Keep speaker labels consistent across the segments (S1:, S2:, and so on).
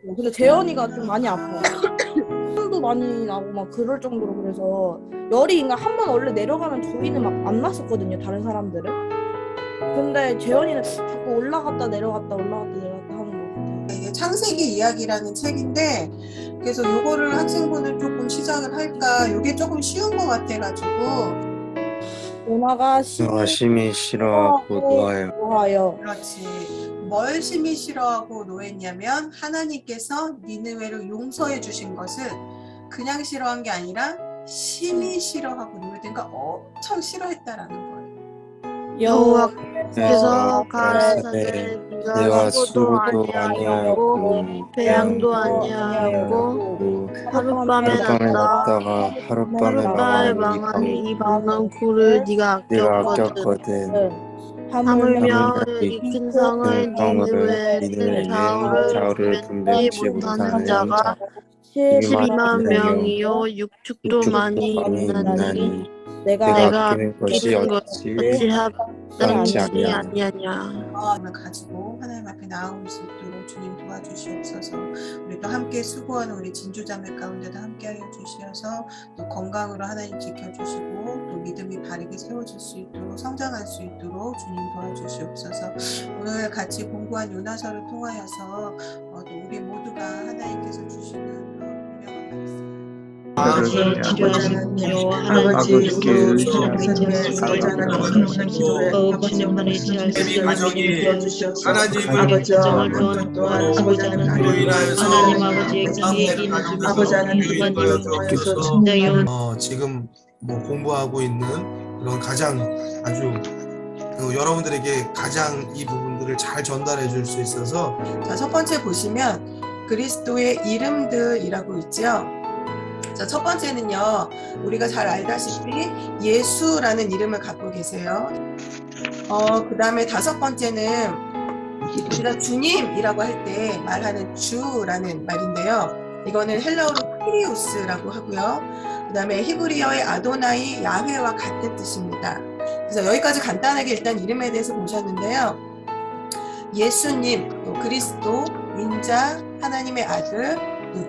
S1: 아파요. 근데 재현이가 좀 많이 아파요. 숨도 많이 나고 막 그럴 정도로. 그래서 열이 그러니까 한 번 원래 내려가면 저희는 막 안 났었거든요, 다른 사람들은. 근데 재현이는 자꾸 올라갔다 내려갔다 올라갔다 내려갔다 하는 것 같아요.
S2: 이게 창세기 이야기라는 책인데, 그래서 요거를 학생분을 조금 시작을 할까, 요게 조금 쉬운 것 같아가지고.
S1: 노아가
S3: 심히 싫어하고 노아요.
S1: 노아요.
S2: 그렇지. 뭘 심히 싫어하고 노했냐면, 하나님께서 니느웨를 용서해 주신 것을 그냥 싫어한 게 아니라 심히 싫어하고 노했으니까 엄청 싫어했다라는 거예요.
S4: 여호와께서 가라사대
S3: 내가
S4: 네가
S3: 수도
S4: 수고도 아니하고 배양도 아니하고 하룻밤에 났다 하룻밤에 망하니 이 방한 굴을 네가 아꼈거든. 하물며 이 큰 성을 니느웨는 좌우를 분별치 못하는 자가 12만 명이요 육축도 많이 있나니 내가
S3: 아끼는 것이 어찌
S4: 합당치 아니하냐.
S2: 마음을 가지고 하나님 앞에 나올 수 있도록 주님 도와주시옵소서. 우리 또 함께 수고하는 우리 진주자매 가운데도 함께하여 주시어서 또 건강으로 하나님 지켜주시고 또 믿음이 바르게 세워질 수 있도록 성장할 수 있도록 주님 도와주시옵소서. 오늘 같이 공부한 요나서를 통하여서 또 우리 모두가 하나님께서 주시는 그런 유명한 말씀.
S4: 아버지 지도하시며 하나님께 주님 안에 지할 수 있는 하나님 가정을 도와주시고자 하는 하나님 아버지에게 얘기는 주면서
S5: 지금 뭐 공부하고 있는 그런 가장 아주 여러분들에게 가장 이 부분들을 잘 전달해 줄 수 있어서.
S2: 자, 첫 번째 보시면 그리스도의 이름들이라고 있죠. 자, 첫 번째는요, 우리가 잘 알다시피 예수라는 이름을 갖고 계세요. 그 다음에 다섯 번째는 우리가 주님이라고 할 때 말하는 주라는 말인데요. 이거는 헬라어로 크리우스라고 하고요. 그 다음에 히브리어의 아도나이 야훼와 같은 뜻입니다. 그래서 여기까지 간단하게 일단 이름에 대해서 보셨는데요. 예수님, 또 그리스도, 인자, 하나님의 아들, 또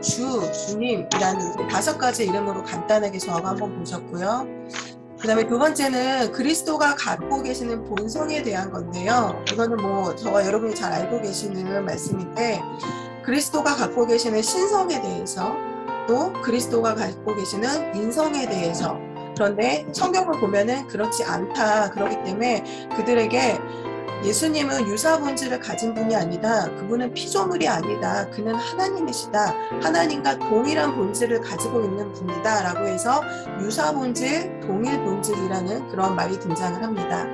S2: 주님이라는 다섯 가지 이름으로 간단하게 저하고 한번 보셨고요. 그 다음에 두 번째는 그리스도가 갖고 계시는 본성에 대한 건데요. 이거는 뭐 저와 여러분이 잘 알고 계시는 말씀인데, 그리스도가 갖고 계시는 신성에 대해서, 또 그리스도가 갖고 계시는 인성에 대해서. 그런데 성경을 보면은 그렇지 않다. 그렇기 때문에 그들에게 예수님은 유사 본질을 가진 분이 아니다. 그분은 피조물이 아니다. 그는 하나님이시다. 하나님과 동일한 본질을 가지고 있는 분이다. 라고 해서 유사 본질, 동일 본질이라는 그런 말이 등장을 합니다.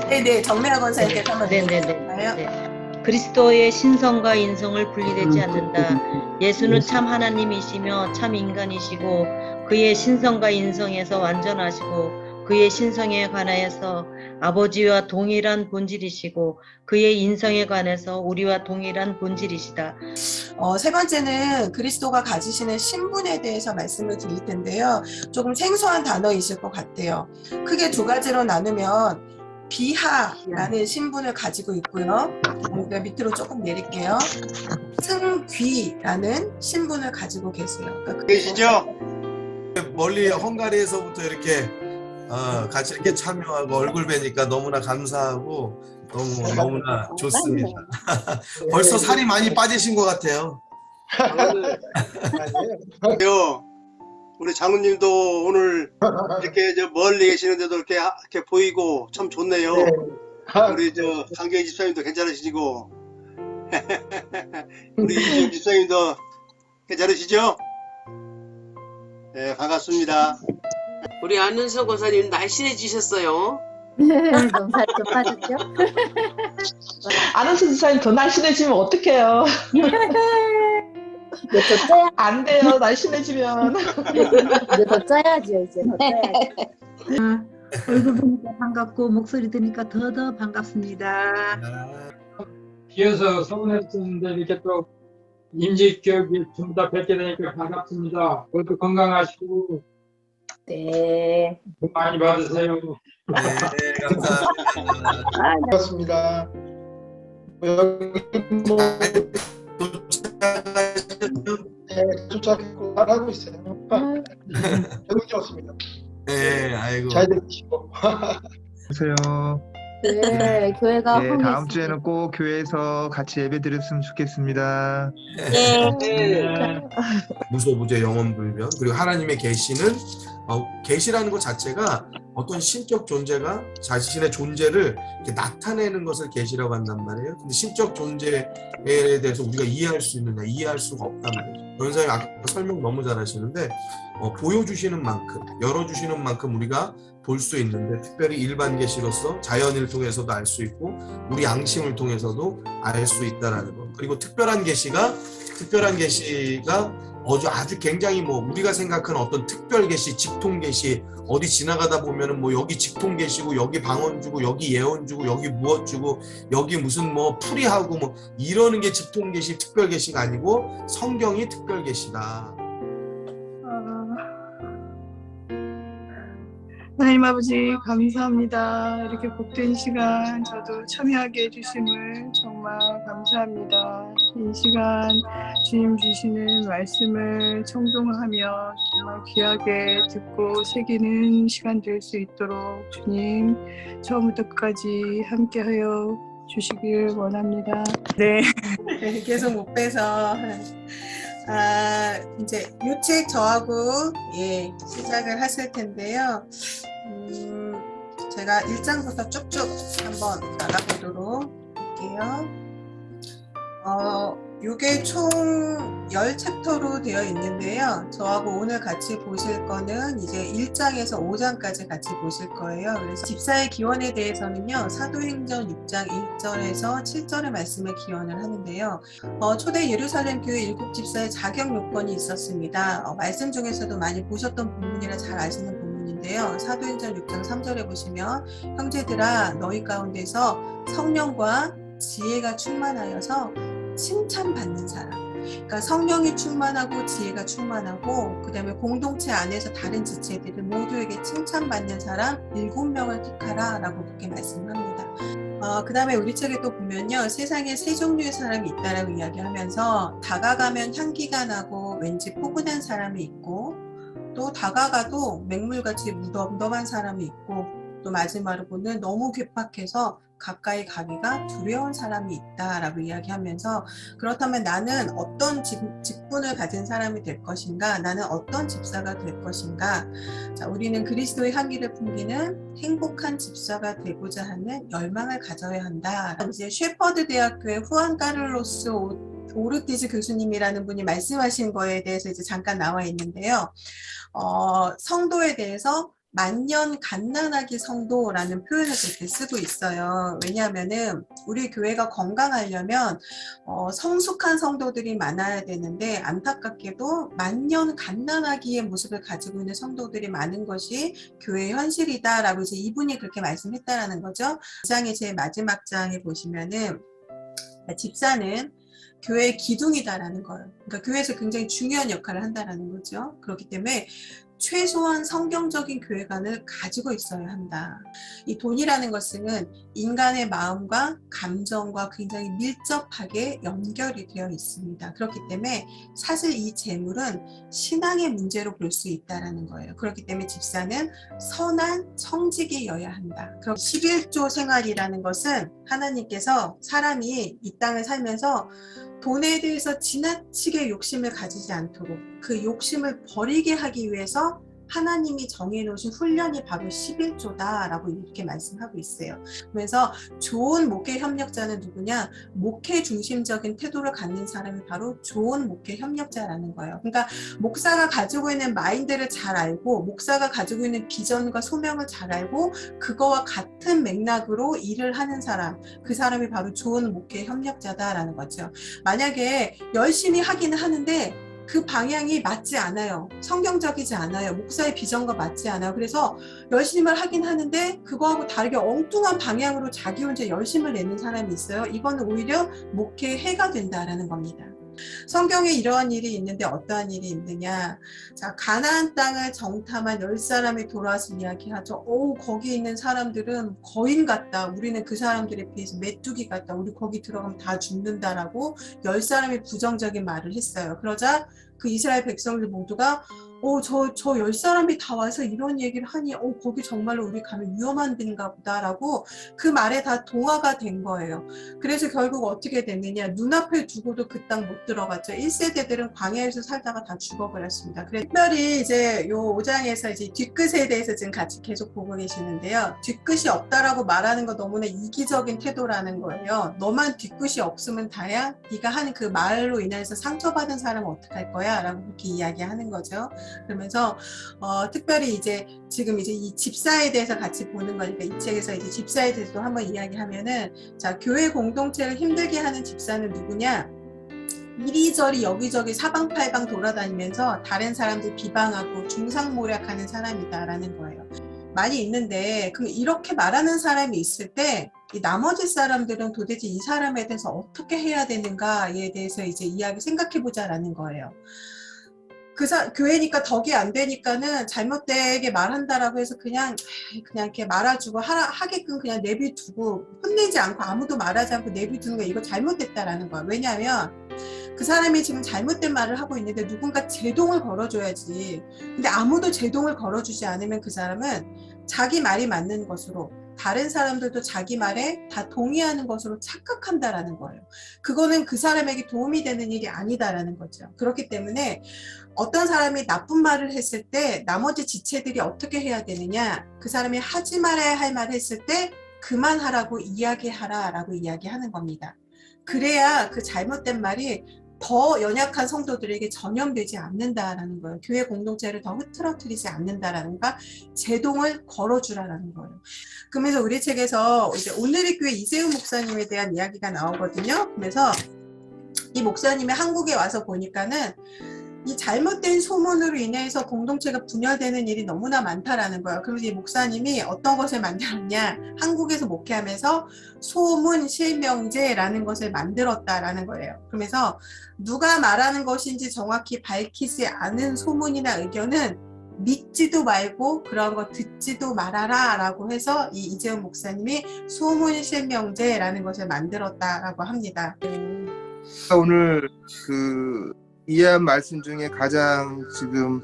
S2: 네네, 정매화 권사님께서 한번 해주실까요?
S6: 그리스도의 신성과 인성을 분리되지 않는다. 예수는 참 하나님이시며 참 인간이시고 그의 신성과 인성에서 완전하시고 그의 신성에 관하여서 아버지와 동일한 본질이시고 그의 인성에 관해서 우리와 동일한 본질이시다.
S2: 세 번째는 그리스도가 가지시는 신분에 대해서 말씀을 드릴 텐데요. 조금 생소한 단어이실 것 같아요. 크게 두 가지로 나누면 비하라는 신분을 가지고 있고요. 밑으로 조금 내릴게요. 승귀라는 신분을 가지고 계세요. 그러니까
S5: 계시죠? 멀리 헝가리에서부터 이렇게 같이 이렇게 참여하고 얼굴 뵈니까 너무나 감사하고 너무나 좋습니다. 벌써 살이 많이 빠지신 것 같아요.
S7: 우리 장로님도 오늘 이렇게 멀리 계시는데도 이렇게 보이고 참 좋네요. 우리 강경희 집사님도 괜찮으시고 우리 이지영 집사님도 괜찮으시죠? 네, 반갑습니다.
S8: 우리 안은서 권사님 날씬해지셨어요.
S9: 너무 살이 좀 빠졌죠?
S10: 안은서 집사님 더 날씬해지면 어떡해요?
S9: 이제 더 쪄야
S10: 안 돼요, 날씬해지면.
S9: 이제 더 쪄야죠, 이제 더 쪄야죠.
S11: 얼굴 보니까 반갑고 목소리 들으니까 더 반갑습니다.
S12: 뒤에서 서운했었는데 이렇게 또 임직교육이 좀 더 뵙게 되니까 반갑습니다. 모두 건강하시고
S9: 네.
S12: 돈 많이 받으세요.
S5: 네, 감사합니다.
S10: 반갑습니다. 여기 뭐
S7: 네, 쫓아가고 하고 있어요. 배우지 없습니다.
S5: 네, 아이고.
S7: 잘 들으시고.
S13: 안녕하세요.
S9: 네, 교회가
S13: 예,
S9: 홈이
S13: 다음 주에는 꼭 교회에서 같이 예배 드렸으면 좋겠습니다.
S8: 네.
S5: 무소부재 영원불변 그리고 하나님의 계시는 계시라는 것 자체가 어떤 신적 존재가 자신의 존재를 이렇게 나타내는 것을 계시라고 한단 말이에요. 근데 신적 존재에 대해서 우리가 이해할 수 있느냐, 이해할 수가 없단 말이에요. 변호사님 아까 설명 너무 잘하시는데 보여주시는 만큼, 열어주시는 만큼 우리가 볼 수 있는데, 특별히 일반 계시로서 자연을 통해서도 알 수 있고 우리 양심을 통해서도 알 수 있다라는 것. 그리고 특별한 계시가 아주 굉장히 우리가 생각하는 어떤 특별 계시, 직통 계시, 어디 지나가다 보면은 여기 직통 계시고 여기 방언 주고 여기 예언 주고 여기 무엇 주고 여기 무슨 풀이하고 이러는 게 직통 계시, 특별 계시가 아니고 성경이 특별 계시다.
S14: 하나님 아버지 감사합니다. 이렇게 복된 시간 저도 참여하게 해주심을 정말 감사합니다. 이 시간 주님 주시는 말씀을 청종하며 정말 귀하게 듣고 새기는 시간 될 수 있도록 주님 처음부터 끝까지 함께하여 주시길 원합니다. 네.
S2: 계속 못 빼서 이제 요 책 저하고 시작을 하실 텐데요. 제가 1장부터 쭉쭉 한번 나가보도록 할게요. 요게 총 10챕터로 되어 있는데요. 저하고 오늘 같이 보실 거는 이제 1장에서 5장까지 같이 보실 거예요. 그래서 집사의 기원에 대해서는요, 사도행전 6장 1절에서 7절의 말씀을 기원을 하는데요. 초대 예루살렘 교회 7집사의 자격 요건이 있었습니다. 말씀 중에서도 많이 보셨던 본문이라 잘 아시는 본문인데요. 사도행전 6장 3절에 보시면 형제들아 너희 가운데서 성령과 지혜가 충만하여서 칭찬받는 사람, 그러니까 성령이 충만하고 지혜가 충만하고 그 다음에 공동체 안에서 다른 지체들을 모두에게 칭찬받는 사람 7명을 택하라 라고 그렇게 말씀합니다. 그 다음에 우리 책에 또 보면요, 세상에 세 종류의 사람이 있다라고 이야기하면서 다가가면 향기가 나고 왠지 포근한 사람이 있고, 또 다가가도 맹물같이 무덤덤한 사람이 있고, 또 마지막으로 보는 너무 괴팍해서 가까이 가기가 두려운 사람이 있다라고 이야기하면서, 그렇다면 나는 어떤 직분을 가진 사람이 될 것인가, 나는 어떤 집사가 될 것인가. 자, 우리는 그리스도의 향기를 풍기는 행복한 집사가 되고자 하는 열망을 가져야 한다. 이제 셰퍼드 대학교의 후안 카를로스 오르티즈 교수님이라는 분이 말씀하신 거에 대해서 이제 잠깐 나와 있는데요. 성도에 대해서 만년 갓난아기 성도라는 표현을 그렇게 쓰고 있어요. 왜냐하면은 우리 교회가 건강하려면 성숙한 성도들이 많아야 되는데, 안타깝게도 만년 갓난아기의 모습을 가지고 있는 성도들이 많은 것이 교회의 현실이다라고 이제 이분이 그렇게 말씀했다라는 거죠. 이 장의 제 마지막 장에 보시면은 집사는 교회의 기둥이다라는 거예요. 그러니까 교회에서 굉장히 중요한 역할을 한다라는 거죠. 그렇기 때문에 최소한 성경적인 교회관을 가지고 있어야 한다. 이 돈이라는 것은 인간의 마음과 감정과 굉장히 밀접하게 연결이 되어 있습니다. 그렇기 때문에 사실 이 재물은 신앙의 문제로 볼 수 있다는 거예요. 그렇기 때문에 집사는 선한 청직이어야 한다. 그럼 11조 생활이라는 것은 하나님께서 사람이 이 땅을 살면서 돈에 대해서 지나치게 욕심을 가지지 않도록 그 욕심을 버리게 하기 위해서 하나님이 정해놓으신 훈련이 바로 11조다라고 이렇게 말씀하고 있어요. 그래서 좋은 목회 협력자는 누구냐? 목회 중심적인 태도를 갖는 사람이 바로 좋은 목회 협력자라는 거예요. 그러니까 목사가 가지고 있는 마인드를 잘 알고, 목사가 가지고 있는 비전과 소명을 잘 알고 그거와 같은 맥락으로 일을 하는 사람, 그 사람이 바로 좋은 목회 협력자다라는 거죠. 만약에 열심히 하기는 하는데 그 방향이 맞지 않아요. 성경적이지 않아요. 목사의 비전과 맞지 않아요. 그래서 열심히 하긴 하는데 그거하고 다르게 엉뚱한 방향으로 자기 혼자 열심을 내는 사람이 있어요. 이거는 오히려 목회에 해가 된다라는 겁니다. 성경에 이러한 일이 있는데 어떠한 일이 있느냐. 자, 가나안 땅을 정탐한 10사람이 돌아와서 이야기하죠. 오, 거기 있는 사람들은 거인 같다. 우리는 그 사람들에 비해서 메뚜기 같다. 우리 거기 들어가면 다 죽는다라고 10사람이 부정적인 말을 했어요. 그러자 그 이스라엘 백성들 모두가 저 10사람이 다 와서 이런 얘기를 하니 거기 정말로 우리 가면 위험한 데인가 보다라고 그 말에 다 동화가 된 거예요. 그래서 결국 어떻게 됐느냐. 눈앞에 두고도 그 땅 못 들어갔죠. 1세대들은 광야에서 살다가 다 죽어버렸습니다. 그래서 특별히 이제 요 5장에서 이제 뒤끝에 대해서 지금 같이 계속 보고 계시는데요. 뒤끝이 없다라고 말하는 거 너무나 이기적인 태도라는 거예요. 너만 뒤끝이 없으면 다야? 네가 하는 그 말로 인해서 상처받은 사람은 어떡할 거야? 라고 그렇게 이야기하는 거죠. 그러면서 특별히 이제 지금 이제 이 집사에 대해서 같이 보는 거니까 이 책에서 이제 집사에 대해서도 한번 이야기하면은, 자, 교회 공동체를 힘들게 하는 집사는 누구냐? 이리저리 여기저기 사방팔방 돌아다니면서 다른 사람들 비방하고 중상모략하는 사람이다라는 거예요. 많이 있는데, 그럼 이렇게 말하는 사람이 있을 때 이 나머지 사람들은 도대체 이 사람에 대해서 어떻게 해야 되는가에 대해서 이제 생각해보자라는 거예요. 교회니까 덕이 안 되니까는 잘못되게 말한다라고 해서 그냥 이렇게 말아주고 하게끔 그냥 내비두고, 혼내지 않고 아무도 말하지 않고 내비두는 거, 이거 잘못됐다라는 거야. 왜냐하면 그 사람이 지금 잘못된 말을 하고 있는데 누군가 제동을 걸어줘야지. 근데 아무도 제동을 걸어주지 않으면 그 사람은 자기 말이 맞는 것으로, 다른 사람들도 자기 말에 다 동의하는 것으로 착각한다라는 거예요. 그거는 그 사람에게 도움이 되는 일이 아니다라는 거죠. 그렇기 때문에 어떤 사람이 나쁜 말을 했을 때 나머지 지체들이 어떻게 해야 되느냐, 그 사람이 하지 말아야 할 말을 했을 때 그만하라고 이야기하라 라고 이야기하는 겁니다. 그래야 그 잘못된 말이 더 연약한 성도들에게 전염되지 않는다라는 거예요. 교회 공동체를 더 흐트러뜨리지 않는다라는가, 제동을 걸어주라라는 거예요. 그러면서 우리 책에서 이제 오늘의 교회 이세훈 목사님에 대한 이야기가 나오거든요. 그래서 이 목사님이 한국에 와서 보니까는 이 잘못된 소문으로 인해서 공동체가 분열되는 일이 너무나 많다라는 거예요. 그래서 이 목사님이 어떤 것을 만들었냐, 한국에서 목회하면서 소문 실명제라는 것을 만들었다라는 거예요. 그러면서 누가 말하는 것인지 정확히 밝히지 않은 소문이나 의견은 믿지도 말고 그런 거 듣지도 말아라 라고 해서 이 이재훈 목사님이 소문 실명제라는 것을 만들었다라고 합니다.
S13: 오늘 이해한 말씀 중에 가장 지금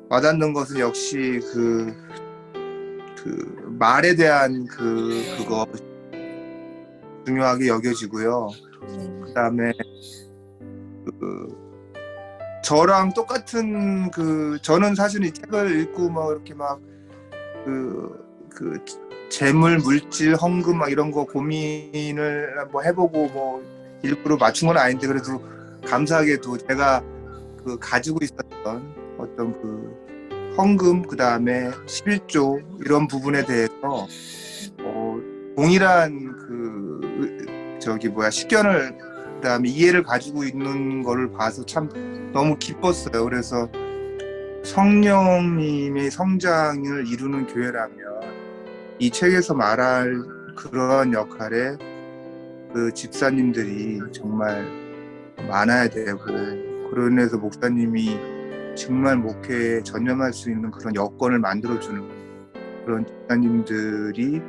S13: 와닿는 것은 역시 그 말에 대한 그거 중요하게 여겨지고요. 그다음에 저랑 똑같은 저는 사실 이 책을 읽고 막 이렇게 막 재물, 물질, 헌금 막 이런 거 고민을 뭐 해보고 뭐 일부러 맞춘 건 아닌데, 그래도 감사하게도 제가 가지고 있었던 어떤 헌금, 그 다음에 11조 이런 부분에 대해서 동일한 식견을, 그 다음에 이해를 가지고 있는 거를 봐서 참 너무 기뻤어요. 그래서 성령님의 성장을 이루는 교회라면 이 책에서 말할 그런 역할에 집사님들이 정말 많아야 되고, 그로 인해서 목사님이 정말 목회에 전념할 수 있는 그런 여건을 만들어주는 그런 집사님들이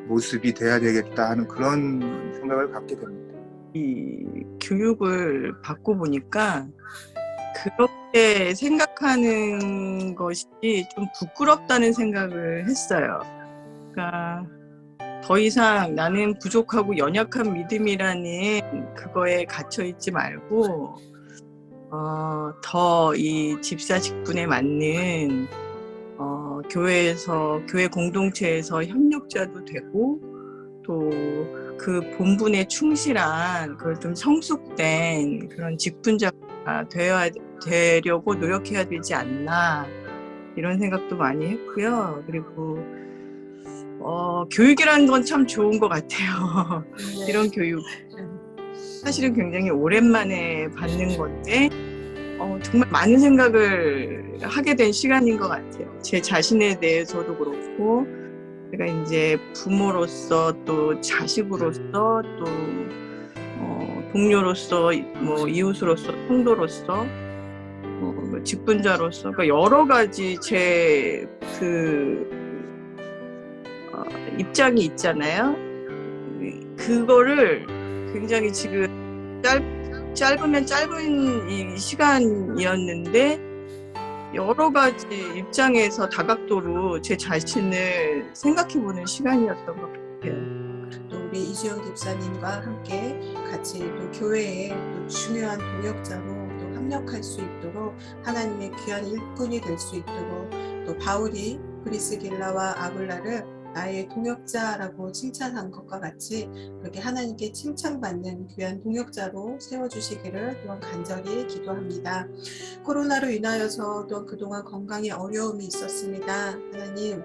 S13: 모습이 돼야 되겠다 하는 그런 생각을 갖게 됩니다.
S14: 이 교육을 받고 보니까 그렇게 생각하는 것이 좀 부끄럽다는 생각을 했어요. 그러니까 더 이상 나는 부족하고 연약한 믿음이라는 그거에 갇혀있지 말고 더 이 집사 직분에 맞는 교회 공동체에서 협력자도 되고, 또 그 본분에 충실한 그걸 좀 성숙된 그런 직분자가 되려고 노력해야 되지 않나, 이런 생각도 많이 했고요. 그리고 교육이라는 건 참 좋은 것 같아요. 이런 교육 사실은 굉장히 오랜만에 받는 건데 정말 많은 생각을 하게 된 시간인 것 같아요. 제 자신에 대해서도 그렇고, 제가 이제 부모로서 또 자식으로서 또 동료로서, 뭐 이웃으로서, 성도로서, 뭐 직분자로서, 그러니까 여러 가지 제 입장이 있잖아요. 그거를 굉장히 지금 짧으면 짧은 이 시간이었는데 여러 가지 입장에서 다각도로 제 자신을 생각해보는 시간이었던 것 같아요.
S2: 또 우리 이수영 집사님과 함께 같이 또 교회에 또 중요한 동역자로 또 협력할 수 있도록 하나님의 귀한 일꾼이 될 수 있도록 또 바울이 브리스길라와 아굴라를 나의 동역자라고 칭찬한 것과 같이 그렇게 하나님께 칭찬받는 귀한 동역자로 세워주시기를 또한 간절히 기도합니다. 코로나로 인하여서 또 그동안 건강에 어려움이 있었습니다. 하나님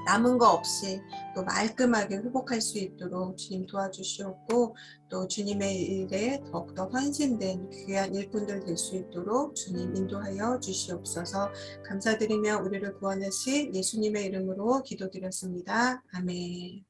S2: 남은 거 없이 또 말끔하게 회복할 수 있도록 주님 도와주시옵고 또 주님의 일에 더욱더 헌신된 귀한 일꾼들 될 수 있도록 주님 인도하여 주시옵소서. 감사드리며 우리를 구원하신 예수님의 이름으로 기도드렸습니다. 아멘.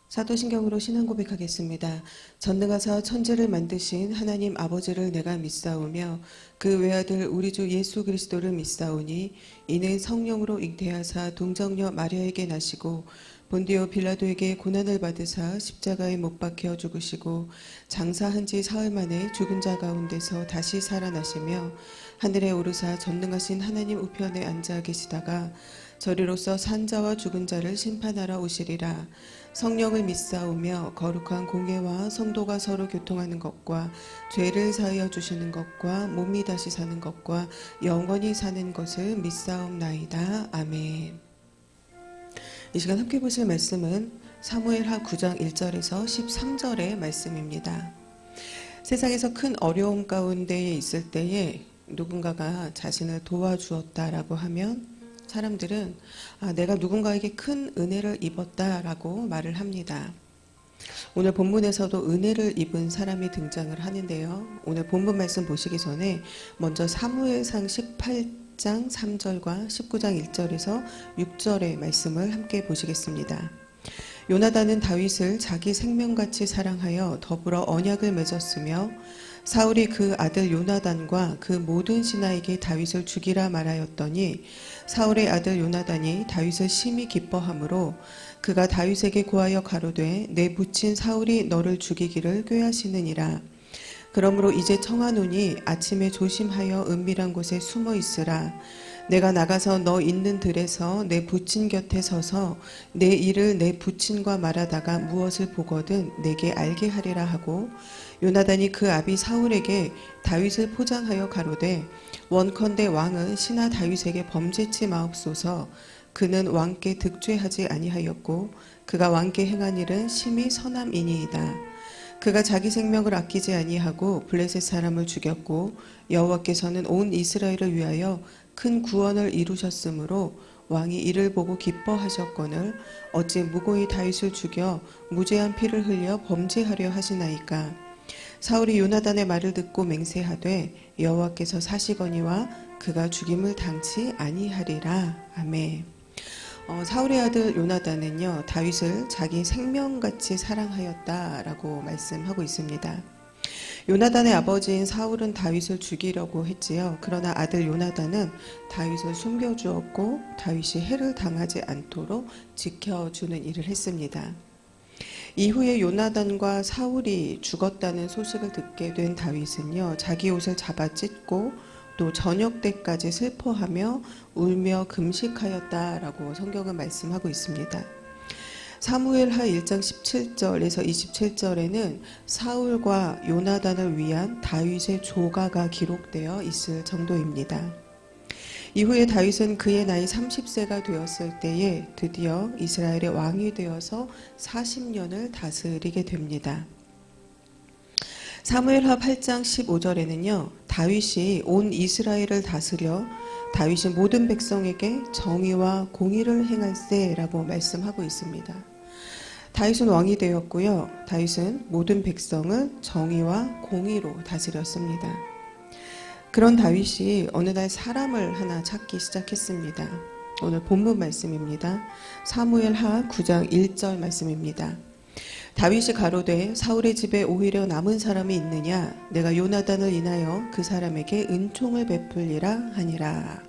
S15: 사도신경으로 신앙 고백하겠습니다. 전능하사 천지를 만드신 하나님 아버지를 내가 믿사오며 그 외아들 우리 주 예수 그리스도를 믿사오니 이는 성령으로 잉태하사 동정녀 마리아에게 나시고 본디오 빌라도에게 고난을 받으사 십자가에 못 박혀 죽으시고 장사한 지 사흘 만에 죽은 자 가운데서 다시 살아나시며 하늘에 오르사 전능하신 하나님 우편에 앉아 계시다가 저리로서 산자와 죽은 자를 심판하러 오시리라. 성령을 믿사오며 거룩한 공예와 성도가 서로 교통하는 것과 죄를 사하여 주시는 것과 몸이 다시 사는 것과 영원히 사는 것을 믿사옵나이다. 아멘. 이 시간 함께 보실 말씀은 사무엘하 9장 1절에서 13절의 말씀입니다. 세상에서 큰 어려움 가운데 있을 때에 누군가가 자신을 도와주었다라고 하면 사람들은 내가 누군가에게 큰 은혜를 입었다라고 말을 합니다. 오늘 본문에서도 은혜를 입은 사람이 등장을 하는데요. 오늘 본문 말씀 보시기 전에 먼저 사무엘상 18장 3절과 19장 1절에서 6절의 말씀을 함께 보시겠습니다. 요나단은 다윗을 자기 생명같이 사랑하여 더불어 언약을 맺었으며 사울이 그 아들 요나단과 그 모든 신하에게 다윗을 죽이라 말하였더니 사울의 아들 요나단이 다윗을 심히 기뻐하므로 그가 다윗에게 고하여 가로되 내 부친 사울이 너를 죽이기를 꾀하시느니라. 그러므로 이제 청하노니 아침에 조심하여 은밀한 곳에 숨어 있으라. 내가 나가서 너 있는 들에서 내 부친 곁에 서서 내 일을 내 부친과 말하다가 무엇을 보거든 내게 알게 하리라 하고 요나단이 그 아비 사울에게 다윗을 포장하여 가로되 원컨대 왕은 신하 다윗에게 범죄치 마옵소서. 그는 왕께 득죄하지 아니하였고 그가 왕께 행한 일은 심히 선함이니이다. 그가 자기 생명을 아끼지 아니하고 블레셋 사람을 죽였고 여호와께서는 온 이스라엘을 위하여 큰 구원을 이루셨으므로 왕이 이를 보고 기뻐하셨거늘 어찌 무고히 다윗을 죽여 무죄한 피를 흘려 범죄하려 하시나이까. 사울이 요나단의 말을 듣고 맹세하되 여호와께서 사시거니와 그가 죽임을 당치 아니하리라. 아멘. 사울의 아들 요나단은요 다윗을 자기 생명같이 사랑하였다라고 말씀하고 있습니다. 요나단의 아버지인 사울은 다윗을 죽이려고 했지요. 그러나 아들 요나단은 다윗을 숨겨주었고 다윗이 해를 당하지 않도록 지켜주는 일을 했습니다. 이후에 요나단과 사울이 죽었다는 소식을 듣게 된 다윗은요, 자기 옷을 잡아 찢고 또 저녁 때까지 슬퍼하며 울며 금식하였다라고 성경은 말씀하고 있습니다. 사무엘하 1장 17절에서 27절에는 사울과 요나단을 위한 다윗의 조가가 기록되어 있을 정도입니다. 이후에 다윗은 그의 나이 30세가 되었을 때에 드디어 이스라엘의 왕이 되어서 40년을 다스리게 됩니다. 사무엘하 8장 15절에는요, 다윗이 온 이스라엘을 다스려 다윗이 모든 백성에게 정의와 공의를 행할세라고 말씀하고 있습니다. 다윗은 왕이 되었고요. 다윗은 모든 백성을 정의와 공의로 다스렸습니다. 그런 다윗이 어느 날 사람을 하나 찾기 시작했습니다. 오늘 본문 말씀입니다. 사무엘하 9장 1절 말씀입니다. 다윗이 가로되 사울의 집에 오히려 남은 사람이 있느냐? 내가 요나단을 인하여 그 사람에게 은총을 베풀리라 하니라.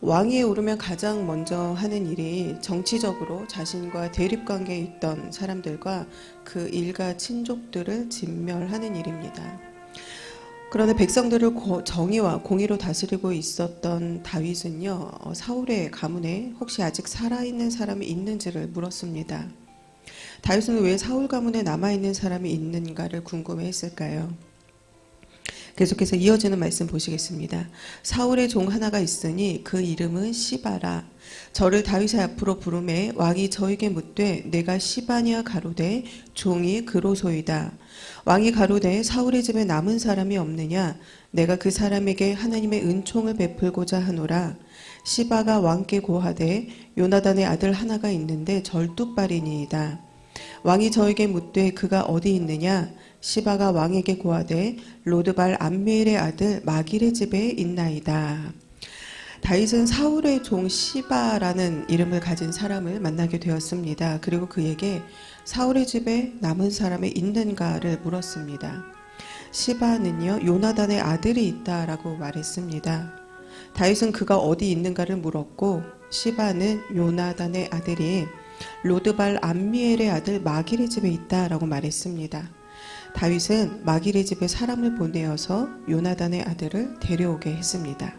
S15: 왕위에 오르면 가장 먼저 하는 일이 정치적으로 자신과 대립관계에 있던 사람들과 그 일가 친족들을 진멸하는 일입니다. 그러나 백성들을 정의와 공의로 다스리고 있었던 다윗은요, 사울의 가문에 혹시 아직 살아있는 사람이 있는지를 물었습니다. 다윗은 왜 사울 가문에 남아있는 사람이 있는가를 궁금해했을까요? 계속해서 이어지는 말씀 보시겠습니다. 사울의 종 하나가 있으니 그 이름은 시바라. 저를 다윗의 앞으로 부르매 왕이 저에게 묻되 내가 시바냐 가로되 종이 그로소이다. 왕이 가로되 사울의 집에 남은 사람이 없느냐? 내가 그 사람에게 하나님의 은총을 베풀고자 하노라. 시바가 왕께 고하되 요나단의 아들 하나가 있는데 절뚝발이니이다. 왕이 저에게 묻되 그가 어디 있느냐? 시바가 왕에게 고하되 로드발 암미엘의 아들 마길의 집에 있나이다. 다윗은 사울의 종 시바라는 이름을 가진 사람을 만나게 되었습니다. 그리고 그에게 사울의 집에 남은 사람이 있는가를 물었습니다. 시바는요, 요나단의 아들이 있다라고 말했습니다. 다윗은 그가 어디 있는가를 물었고, 시바는 요나단의 아들이 로드발 암미엘의 아들 마길의 집에 있다라고 말했습니다. 다윗은 마길의 집에 사람을 보내어서 요나단의 아들을 데려오게 했습니다.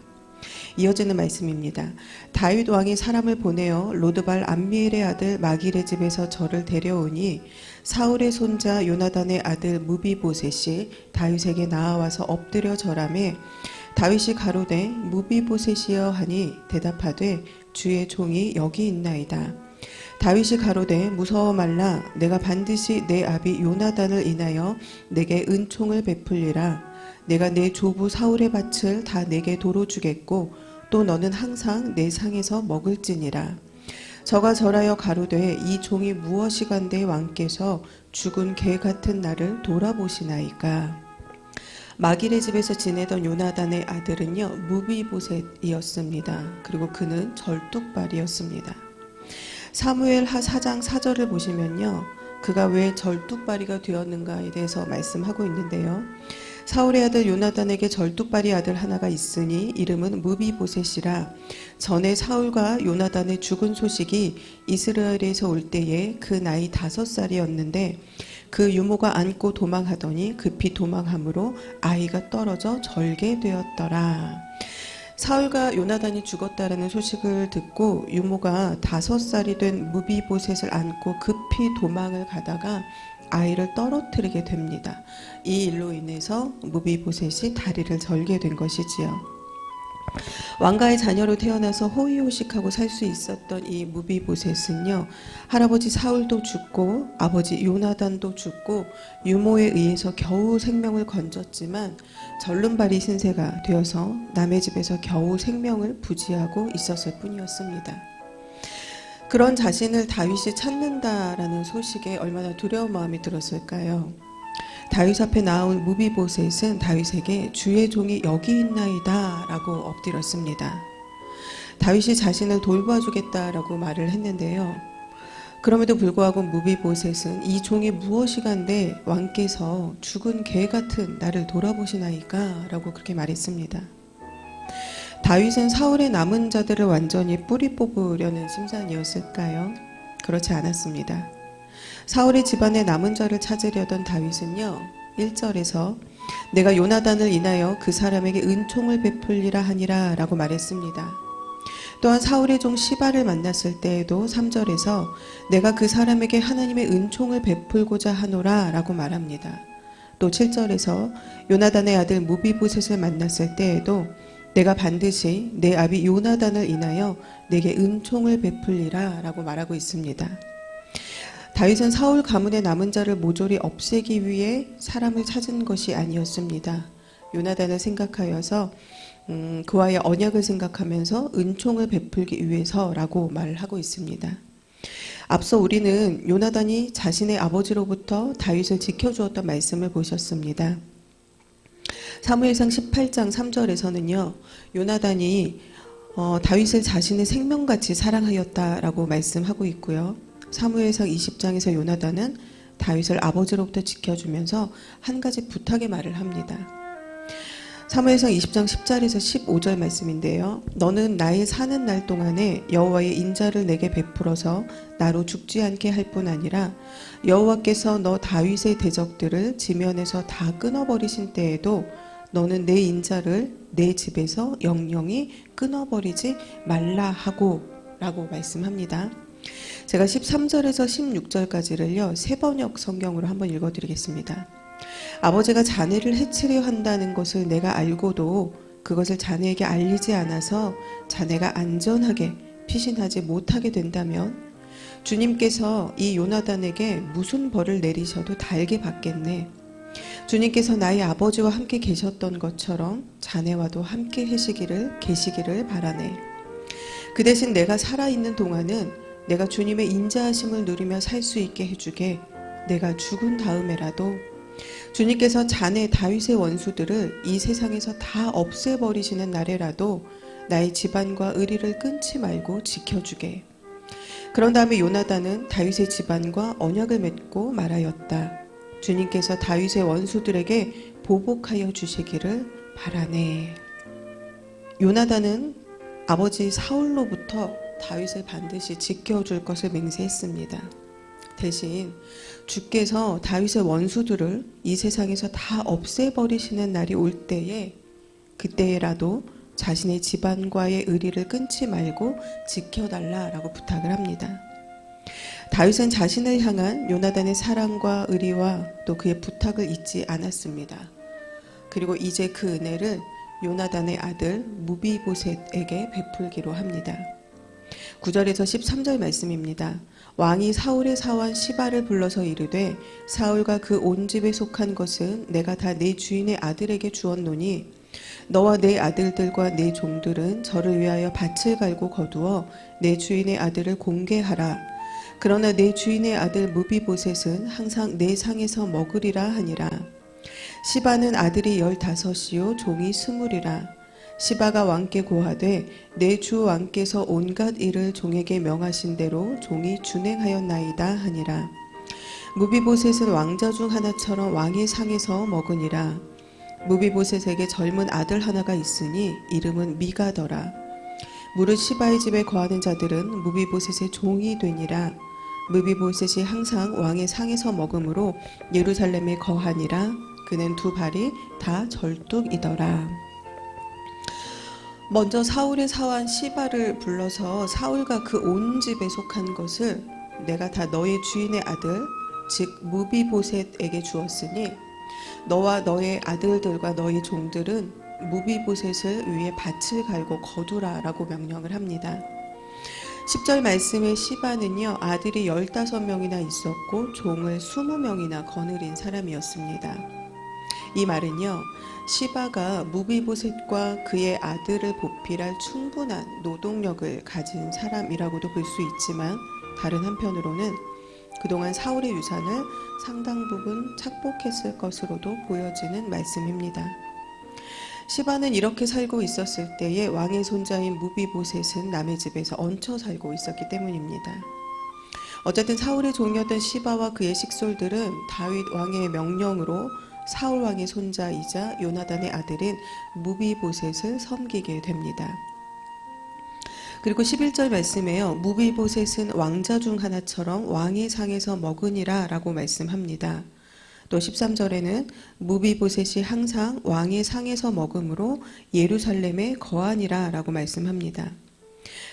S15: 이어지는 말씀입니다. 다윗 왕이 사람을 보내어 로드발 암미엘의 아들 마길의 집에서 저를 데려오니 사울의 손자 요나단의 아들 무비보셋이 다윗에게 나아와서 엎드려 절하매 다윗이 가로되 무비보셋이여 하니 대답하되 주의 종이 여기 있나이다. 다윗이 가로되 무서워 말라. 내가 반드시 내 아비 요나단을 인하여 내게 은총을 베풀리라. 내가 내 조부 사울의 밭을 다 내게 도로 주겠고 또 너는 항상 내 상에서 먹을지니라. 저가 절하여 가로되 이 종이 무엇이간데 왕께서 죽은 개 같은 나를 돌아보시나이까. 마길의 집에서 지내던 요나단의 아들은요, 무비보셋이었습니다. 그리고 그는 절뚝발이었습니다. 사무엘하 4장 4절을 보시면요, 그가 왜 절뚝발이가 되었는가에 대해서 말씀하고 있는데요. 사울의 아들 요나단에게 절뚝발이 아들 하나가 있으니 이름은 무비보셋이라. 전에 사울과 요나단의 죽은 소식이 이스라엘에서 올 때에 그 나이 5살이었는데 그 유모가 안고 도망하더니 급히 도망함으로 아이가 떨어져 절개되었더라. 사울과 요나단이 죽었다라는 소식을 듣고 유모가 5살이 된 무비보셋을 안고 급히 도망을 가다가 아이를 떨어뜨리게 됩니다. 이 일로 인해서 무비보셋이 다리를 절게 된 것이지요. 왕가의 자녀로 태어나서 호의호식하고 살 수 있었던 이 무비보셋은요, 할아버지 사울도 죽고 아버지 요나단도 죽고 유모에 의해서 겨우 생명을 건졌지만 절름발이 신세가 되어서 남의 집에서 겨우 생명을 부지하고 있었을 뿐이었습니다. 그런 자신을 다윗이 찾는다라는 소식에 얼마나 두려운 마음이 들었을까요? 다윗 앞에 나온 무비보셋은 다윗에게 주의 종이 여기 있나이다 라고 엎드렸습니다. 다윗이 자신을 돌봐주겠다라고 말을 했는데요. 그럼에도 불구하고 무비보셋은 이 종이 무엇이간데 왕께서 죽은 개 같은 나를 돌아보시나이까? 라고 그렇게 말했습니다. 다윗은 사울의 남은 자들을 완전히 뿌리 뽑으려는 심산이었을까요? 그렇지 않았습니다. 사울의 집안의 남은 자를 찾으려던 다윗은요, 1절에서 내가 요나단을 인하여 그 사람에게 은총을 베풀리라 하니라 라고 말했습니다. 또한 사울의 종 시바를 만났을 때에도 3절에서 내가 그 사람에게 하나님의 은총을 베풀고자 하노라 라고 말합니다. 또 7절에서 요나단의 아들 무비보셋을 만났을 때에도 내가 반드시 내 아비 요나단을 인하여 내게 은총을 베풀리라 라고 말하고 있습니다. 다윗은 사울 가문의 남은 자를 모조리 없애기 위해 사람을 찾은 것이 아니었습니다. 요나단을 생각하여서 그와의 언약을 생각하면서 은총을 베풀기 위해서라고 말을 하고 있습니다. 앞서 우리는 요나단이 자신의 아버지로부터 다윗을 지켜주었던 말씀을 보셨습니다. 사무엘상 18장 3절에서는요. 요나단이 다윗을 자신의 생명같이 사랑하였다라고 말씀하고 있고요. 사무엘상 20장에서 요나단은 다윗을 아버지로부터 지켜주면서 한 가지 부탁의 말을 합니다. 사무엘상 20장 10절에서 15절 말씀인데요. 너는 나의 사는 날 동안에 여호와의 인자를 내게 베풀어서 나로 죽지 않게 할 뿐 아니라 여호와께서 너 다윗의 대적들을 지면에서 다 끊어버리신 때에도 너는 내 인자를 내 집에서 영영히 끊어버리지 말라 하고 라고 말씀합니다. 제가 13절에서 16절까지를요. 세번역 성경으로 한번 읽어드리겠습니다. 아버지가 자네를 해치려 한다는 것을 내가 알고도 그것을 자네에게 알리지 않아서 자네가 안전하게 피신하지 못하게 된다면 주님께서 이 요나단에게 무슨 벌을 내리셔도 달게 받겠네. 주님께서 나의 아버지와 함께 계셨던 것처럼 자네와도 함께 계시기를 바라네. 그 대신 내가 살아있는 동안은 내가 주님의 인자하심을 누리며 살 수 있게 해주게. 내가 죽은 다음에라도 주님께서 자네 다윗의 원수들을 이 세상에서 다 없애버리시는 날에라도 나의 집안과 의리를 끊지 말고 지켜주게. 그런 다음에 요나단은 다윗의 집안과 언약을 맺고 말하였다. 주님께서 다윗의 원수들에게 보복하여 주시기를 바라네. 요나단은 아버지 사울로부터 다윗을 반드시 지켜줄 것을 맹세했습니다. 대신 주께서 다윗의 원수들을 이 세상에서 다 없애버리시는 날이 올 때에 그때라도 자신의 집안과의 의리를 끊지 말고 지켜달라라고 부탁을 합니다. 다윗은 자신을 향한 요나단의 사랑과 의리와 또 그의 부탁을 잊지 않았습니다. 그리고 이제 그 은혜를 요나단의 아들 무비보셋에게 베풀기로 합니다. 9절에서 13절 말씀입니다. 왕이 사울의 사환 시바를 불러서 이르되 사울과 그 온 집에 속한 것은 내가 다 내 주인의 아들에게 주었노니 너와 내 아들들과 내 종들은 저를 위하여 밭을 갈고 거두어 내 주인의 아들을 공개하라. 그러나 내 주인의 아들 무비보셋은 항상 내 상에서 먹으리라 하니라. 시바는 아들이 15이요 종이 20이라. 시바가 왕께 고하되 내 주 왕께서 온갖 일을 종에게 명하신 대로 종이 준행하였나이다 하니라. 무비보셋은 왕자 중 하나처럼 왕의 상에서 먹으니라. 무비보셋에게 젊은 아들 하나가 있으니 이름은 미가더라. 무릇 시바의 집에 거하는 자들은 무비보셋의 종이 되니라. 무비보셋이 항상 왕의 상에서 먹으므로 예루살렘에 거하니라. 그는 두 발이 다 절뚝이더라. 먼저 사울의 사환 시바를 불러서 사울과 그 온 집에 속한 것을 내가 다 너의 주인의 아들 즉 무비보셋에게 주었으니 너와 너의 아들들과 너의 종들은 무비보셋을 위해 밭을 갈고 거두라 라고 명령을 합니다. 10절 말씀의 시바는요 아들이 15명이나 있었고 종을 20명이나 거느린 사람이었습니다. 이 말은요 시바가 무비보셋과 그의 아들을 보필할 충분한 노동력을 가진 사람이라고도 볼 수 있지만 다른 한편으로는 그동안 사울의 유산을 상당 부분 착복했을 것으로도 보여지는 말씀입니다. 시바는 이렇게 살고 있었을 때에 왕의 손자인 무비보셋은 남의 집에서 얹혀 살고 있었기 때문입니다. 어쨌든 사울의 종이었던 시바와 그의 식솔들은 다윗 왕의 명령으로 사울 왕의 손자이자 요나단의 아들인 무비보셋을 섬기게 됩니다. 그리고 11절 말씀에요. 무비보셋은 왕자 중 하나처럼 왕의 상에서 먹으니라 라고 말씀합니다. 또 13절에는 무비보셋이 항상 왕의 상에서 먹음으로 예루살렘에 거하니라 라고 말씀합니다.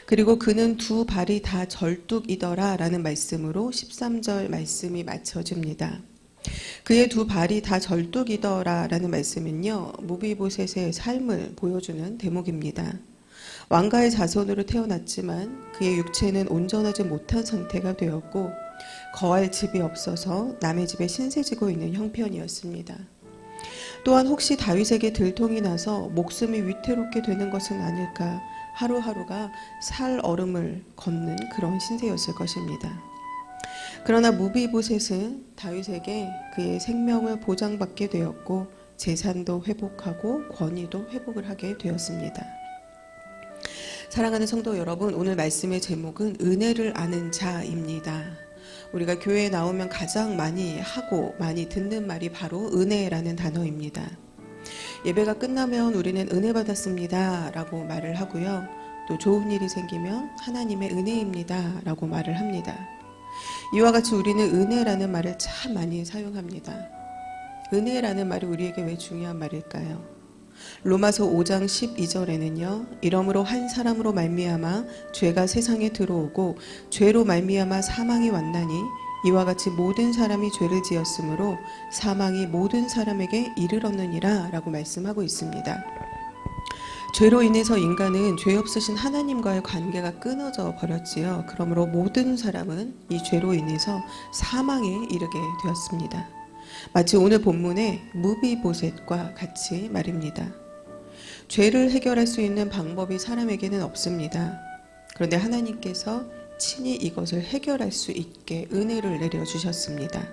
S15: 그리고 그는 두 발이 다 절뚝이더라 라는 말씀으로 13절 말씀이 맞춰집니다. 그의 두 발이 다 절뚝이더라 라는 말씀은요, 무비보셋의 삶을 보여주는 대목입니다. 왕가의 자손으로 태어났지만 그의 육체는 온전하지 못한 상태가 되었고 거할 집이 없어서 남의 집에 신세지고 있는 형편이었습니다. 또한 혹시 다윗에게 들통이 나서 목숨이 위태롭게 되는 것은 아닐까, 하루하루가 살 얼음을 걷는 그런 신세였을 것입니다. 그러나 무비보셋은 다윗에게 그의 생명을 보장받게 되었고 재산도 회복하고 권위도 회복을 하게 되었습니다. 사랑하는 성도 여러분, 오늘 말씀의 제목은 은혜를 아는 자입니다. 우리가 교회에 나오면 가장 많이 하고 많이 듣는 말이 바로 은혜라는 단어입니다. 예배가 끝나면 우리는 은혜 받았습니다 라고 말을 하고요. 또 좋은 일이 생기면 하나님의 은혜입니다 라고 말을 합니다. 이와 같이 우리는 은혜라는 말을 참 많이 사용합니다. 은혜라는 말이 우리에게 왜 중요한 말일까요? 로마서 5장 12절에는요. 이러므로 한 사람으로 말미암아 죄가 세상에 들어오고 죄로 말미암아 사망이 왔나니 이와 같이 모든 사람이 죄를 지었으므로 사망이 모든 사람에게 이르렀느니라 라고 말씀하고 있습니다. 죄로 인해서 인간은 죄 없으신 하나님과의 관계가 끊어져 버렸지요. 그러므로 모든 사람은 이 죄로 인해서 사망에 이르게 되었습니다. 마치 오늘 본문의 무비보셋과 같이 말입니다. 죄를 해결할 수 있는 방법이 사람에게는 없습니다. 그런데 하나님께서 친히 이것을 해결할 수 있게 은혜를 내려주셨습니다.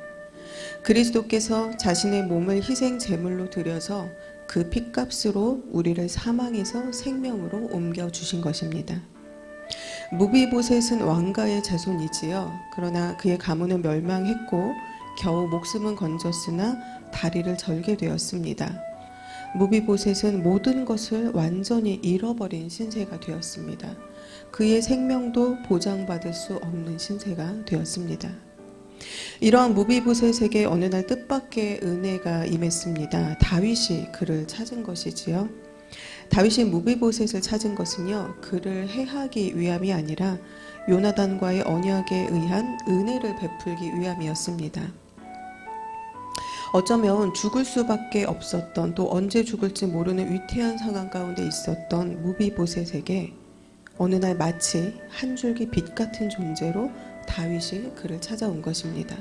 S15: 그리스도께서 자신의 몸을 희생 제물로 드려서 그 핏값으로 우리를 사망에서 생명으로 옮겨주신 것입니다. 무비보셋은 왕가의 자손이지요. 그러나 그의 가문은 멸망했고 겨우 목숨은 건졌으나 다리를 절게 되었습니다. 무비보셋은 모든 것을 완전히 잃어버린 신세가 되었습니다. 그의 생명도 보장받을 수 없는 신세가 되었습니다. 이러한 무비보셋에게 어느 날 뜻밖의 은혜가 임했습니다. 다윗이 그를 찾은 것이지요. 다윗이 무비보셋을 찾은 것은요, 그를 해하기 위함이 아니라 요나단과의 언약에 의한 은혜를 베풀기 위함이었습니다. 어쩌면 죽을 수밖에 없었던, 또 언제 죽을지 모르는 위태한 상황 가운데 있었던 무비보셋에게 어느 날 마치 한 줄기 빛 같은 존재로 다윗이 그를 찾아온 것입니다.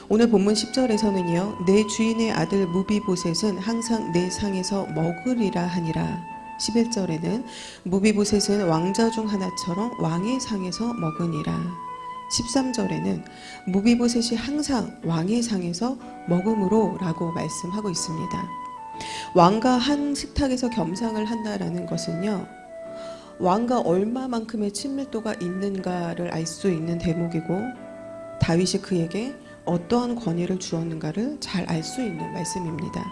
S15: 오늘 본문 10절에서는요. 내 주인의 아들 무비보셋은 항상 내 상에서 먹으리라 하니라. 11절에는 무비보셋은 왕자 중 하나처럼 왕의 상에서 먹으니라. 13절에는 무비보셋이 항상 왕의 상에서 먹음으로 라고 말씀하고 있습니다. 왕과 한 식탁에서 겸상을 한다라는 것은요, 왕과 얼마만큼의 친밀도가 있는가를 알 수 있는 대목이고 다윗이 그에게 어떠한 권위를 주었는가를 잘 알 수 있는 말씀입니다.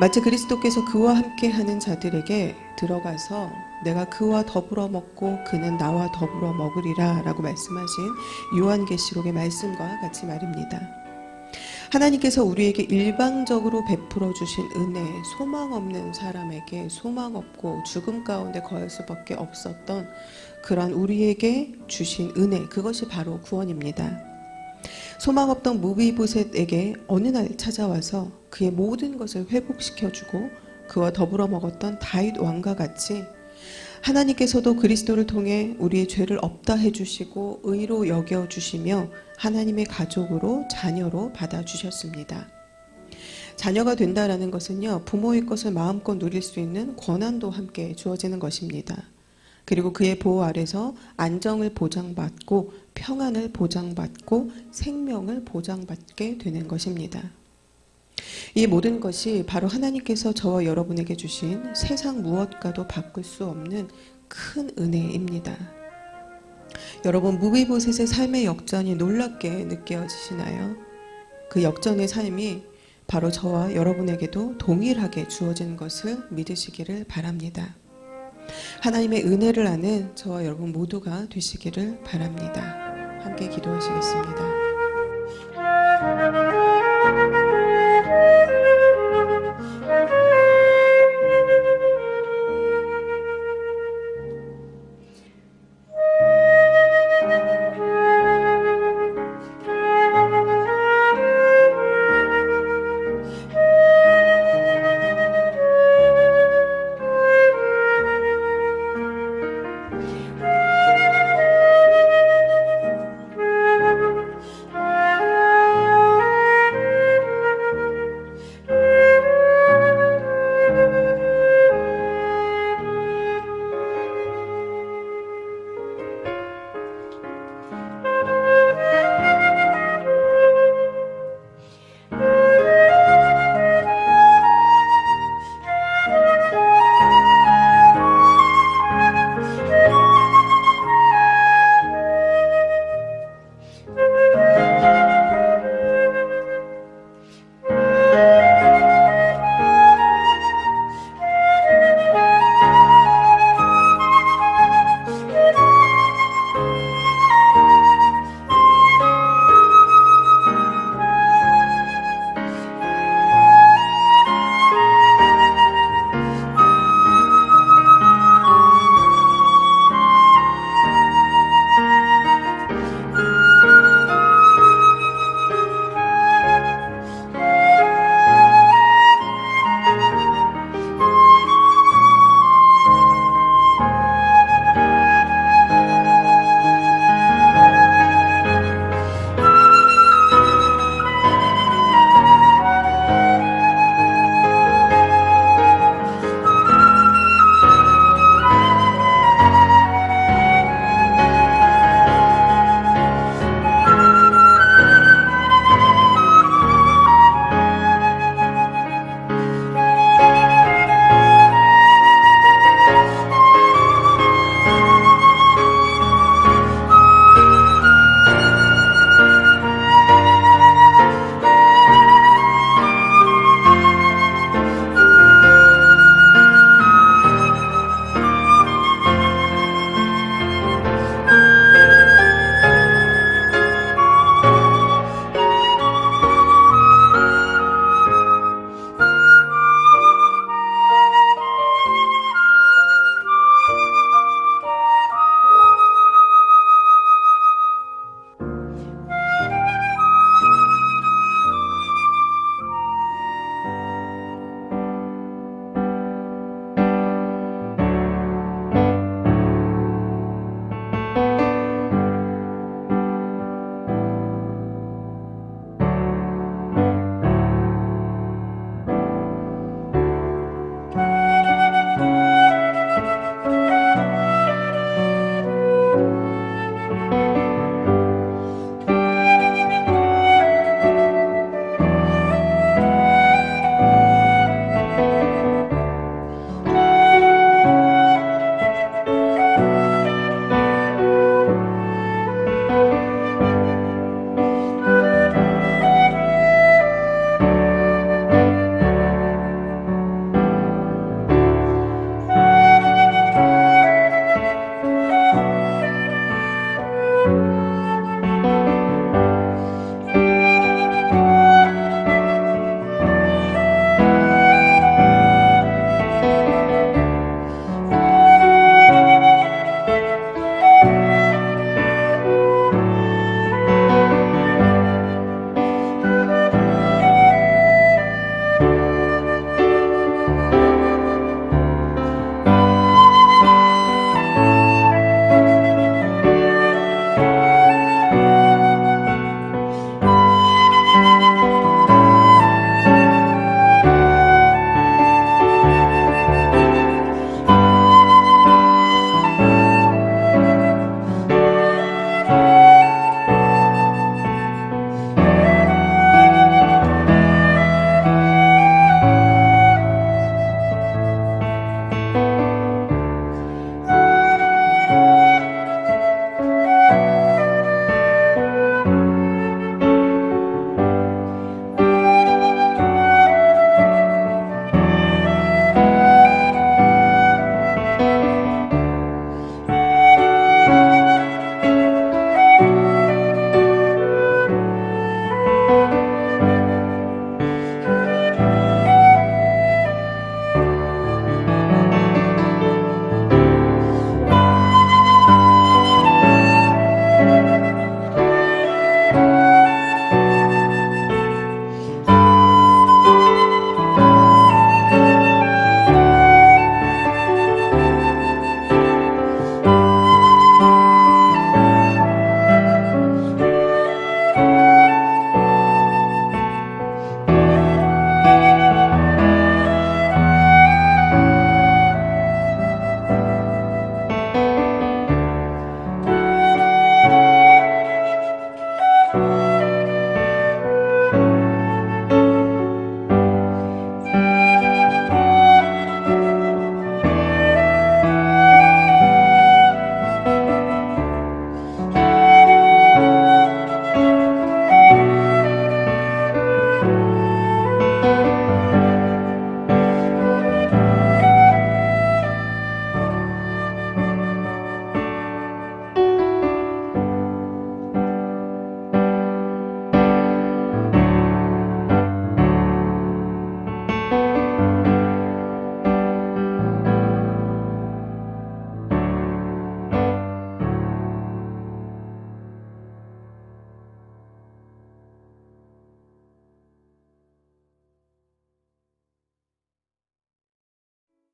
S15: 마치 그리스도께서 그와 함께하는 자들에게 들어가서 내가 그와 더불어 먹고 그는 나와 더불어 먹으리라 라고 말씀하신 요한계시록의 말씀과 같이 말입니다. 하나님께서 우리에게 일방적으로 베풀어 주신 은혜, 소망 없는 사람에게 소망 없고 죽음 가운데 거할 수밖에 없었던 그런 우리에게 주신 은혜, 그것이 바로 구원입니다. 소망 없던 무비보셋에게 어느 날 찾아와서 그의 모든 것을 회복시켜주고 그와 더불어 먹었던 다윗 왕과 같이 하나님께서도 그리스도를 통해 우리의 죄를 없다 해주시고 의로 여겨주시며 하나님의 가족으로 자녀로 받아주셨습니다. 자녀가 된다라는 것은요, 부모의 것을 마음껏 누릴 수 있는 권한도 함께 주어지는 것입니다. 그리고 그의 보호 아래서 안정을 보장받고 평안을 보장받고 생명을 보장받게 되는 것입니다. 이 모든 것이 바로 하나님께서 저와 여러분에게 주신 세상 무엇과도 바꿀 수 없는 큰 은혜입니다. 여러분 무비보셋의 삶의 역전이 놀랍게 느껴지시나요? 그 역전의 삶이 바로 저와 여러분에게도 동일하게 주어진 것을 믿으시기를 바랍니다. 하나님의 은혜를 아는 저와 여러분 모두가 되시기를 바랍니다. 함께 기도하시겠습니다.